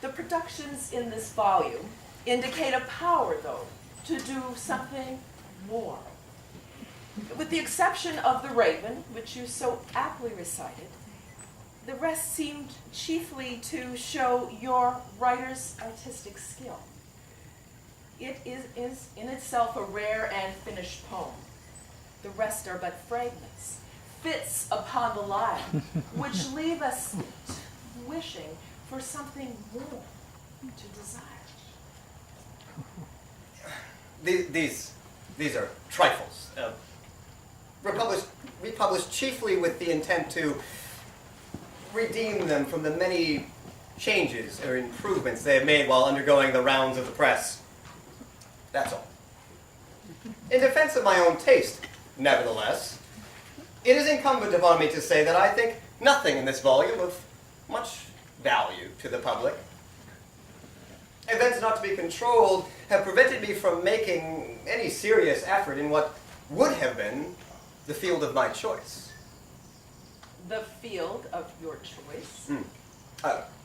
The productions in this volume indicate a power, though, to do something more. With the exception of The Raven, which you so aptly recited, the rest seemed chiefly to show your writer's artistic skill. It is in itself a rare and finished poem. The rest are but fragments, fits upon the lyre, which leave us wishing for something more to desire. These are trifles, republished chiefly with the intent to redeem them from the many changes or improvements they have made while undergoing the rounds of the press. That's all. In defense of my own taste, nevertheless, it is incumbent upon me to say that I think nothing in this volume of much value to the public. Events not to be controlled have prevented me from making any serious effort in what would have been the field of my choice. The field of your choice?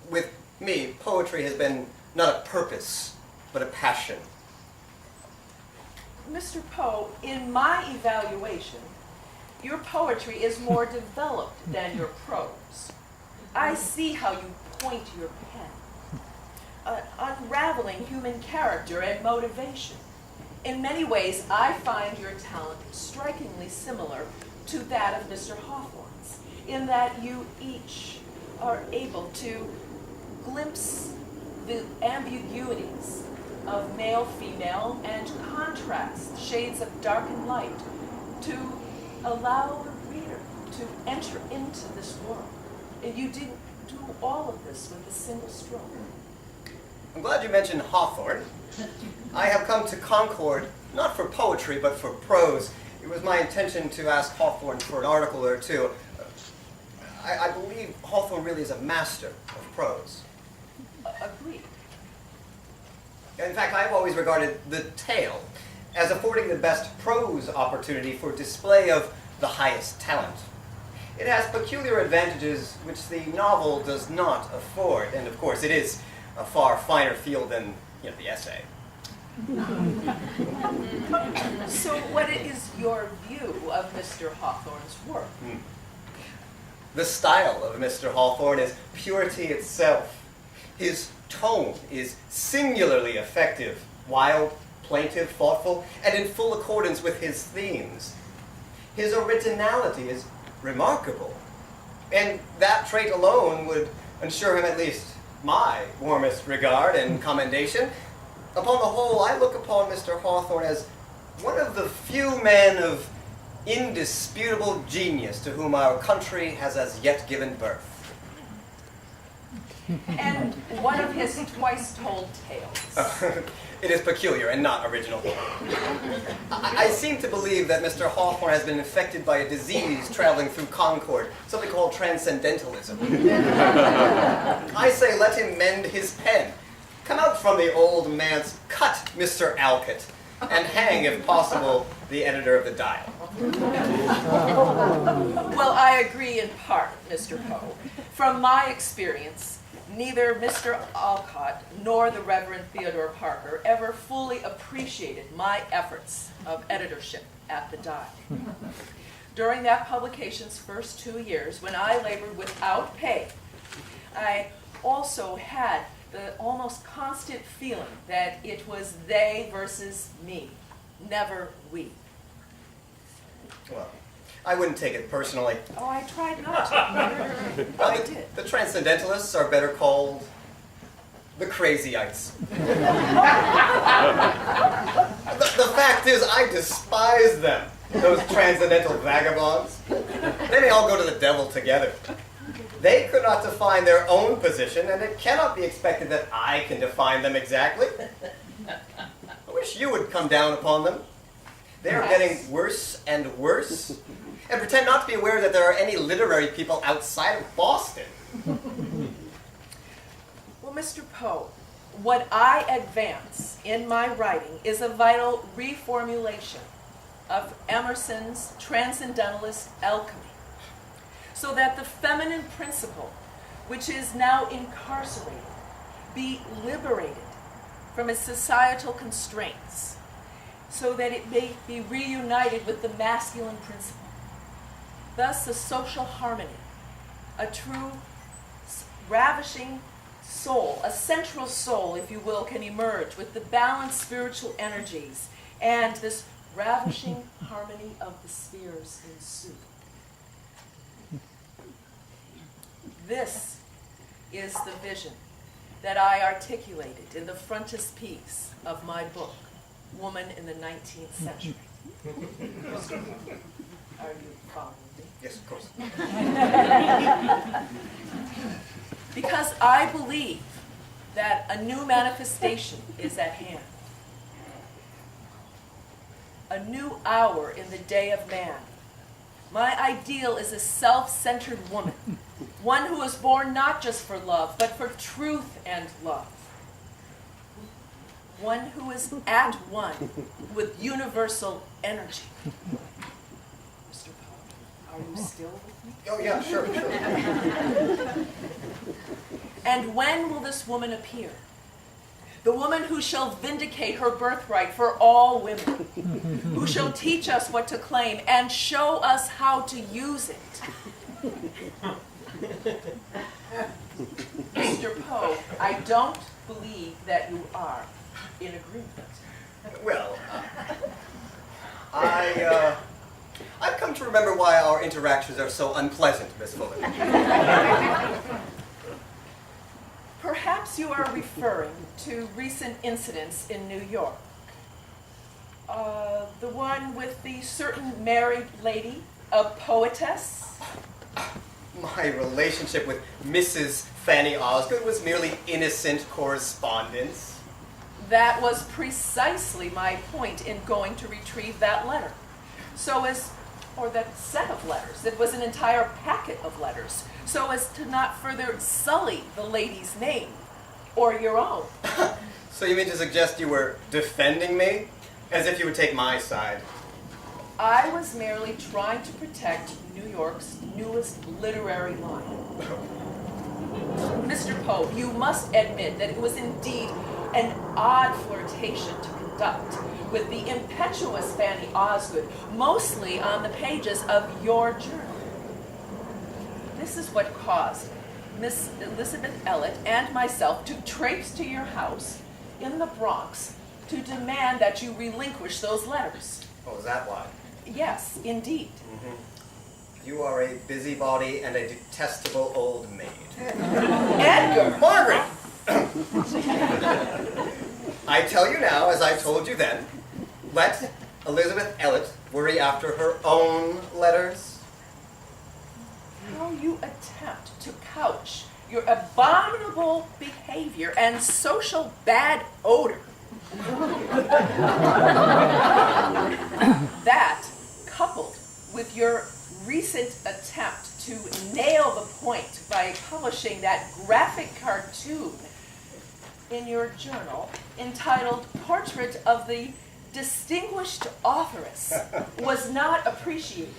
With me, poetry has been not a purpose, but a passion. Mr. Poe, in my evaluation, your poetry is more developed than your prose. I see how you point your pen, unraveling human character and motivation. In many ways, I find your talent strikingly similar to that of Mr. Hawthorne's, in that you each are able to glimpse the ambiguities of male, female, and contrast, shades of dark and light, to allow the reader to enter into this world. And you didn't do all of this with a single stroke. I'm glad you mentioned Hawthorne. I have come to Concord not for poetry, but for prose. It was my intention to ask Hawthorne for an article or two. I believe Hawthorne really is a master of prose. Agreed. In fact, I've always regarded the tale as affording the best prose opportunity for display of the highest talent. It has peculiar advantages which the novel does not afford, and of course it is a far finer field than the essay. So what is your view of Mr. Hawthorne's work? The style of Mr. Hawthorne is purity itself. His tone is singularly effective, wild, plaintive, thoughtful, and in full accordance with his themes. His originality is remarkable, and that trait alone would ensure him at least my warmest regard and commendation. Upon the whole, I look upon Mr. Hawthorne as one of the few men of indisputable genius to whom our country has as yet given birth. And one of his twice-told tales. It is peculiar and not original. I seem to believe that Mr. Hawthorne has been infected by a disease traveling through Concord, something called transcendentalism. I say let him mend his pen. Come out from the old manse, cut Mr. Alcott, and hang, if possible, the editor of the Dial. Well, I agree in part, Mr. Poe. From my experience, neither Mr. Alcott nor the Reverend Theodore Parker ever fully appreciated my efforts of editorship at the Dial. During that publication's first 2 years, when I labored without pay, I also had the almost constant feeling that it was they versus me, never we. Well, I wouldn't take it personally. Oh, I tried not to. I did. The Transcendentalists are better called the Crazyites. The fact is, I despise them, those transcendental vagabonds. They may all go to the devil together. They could not define their own position, and it cannot be expected that I can define them exactly. I wish you would come down upon them. They are getting worse and worse, and pretend not to be aware that there are any literary people outside of Boston. Well, Mr. Poe, what I advance in my writing is a vital reformulation of Emerson's transcendentalist alchemy, so that the feminine principle, which is now incarcerated, be liberated from its societal constraints so that it may be reunited with the masculine principle. Thus, a social harmony, a true ravishing soul, a central soul, if you will, can emerge with the balanced spiritual energies, and this ravishing harmony of the spheres ensue. This is the vision that I articulated in the frontispiece of my book, Woman in the 19th Century. Are you following me? Yes, of course. Because I believe that a new manifestation is at hand. A new hour in the day of man. My ideal is a self-centered woman, one who is born not just for love, but for truth and love. One who is at one with universal energy. Mr. Poe, are you still with me? Oh, yeah, sure. And when will this woman appear? The woman who shall vindicate her birthright for all women, who shall teach us what to claim and show us how to use it. Mr. Poe, I don't believe that you are in agreement. Well, I've come to remember why our interactions are so unpleasant, Miss Fuller. Perhaps you are referring to recent incidents in New York. The one with the certain married lady, a poetess? My relationship with Mrs. Fanny Osgood was merely innocent correspondence. That was precisely my point in going to retrieve that letter. Or that set of letters. It was an entire packet of letters, so as to not further sully the lady's name, or your own. So you mean to suggest you were defending me? As if you would take my side. I was merely trying to protect New York's newest literary line. Mr. Poe, you must admit that it was indeed an odd flirtation to conduct with the impetuous Fanny Osgood, mostly on the pages of your journal. This is what caused Miss Elizabeth Elliot and myself to traipse to your house in the Bronx to demand that you relinquish those letters. Oh, is that why? Yes, indeed. Mm-hmm. You are a busybody and a detestable old maid. Edgar! Margaret! I tell you now, as I told you then, let Elizabeth Elliot worry after her own letters. How you attempt to couch your abominable behavior and social bad odor. That, coupled with your recent attempt to nail the point by publishing that graphic cartoon in your journal entitled Portrait of the Distinguished Authoress, was not appreciated.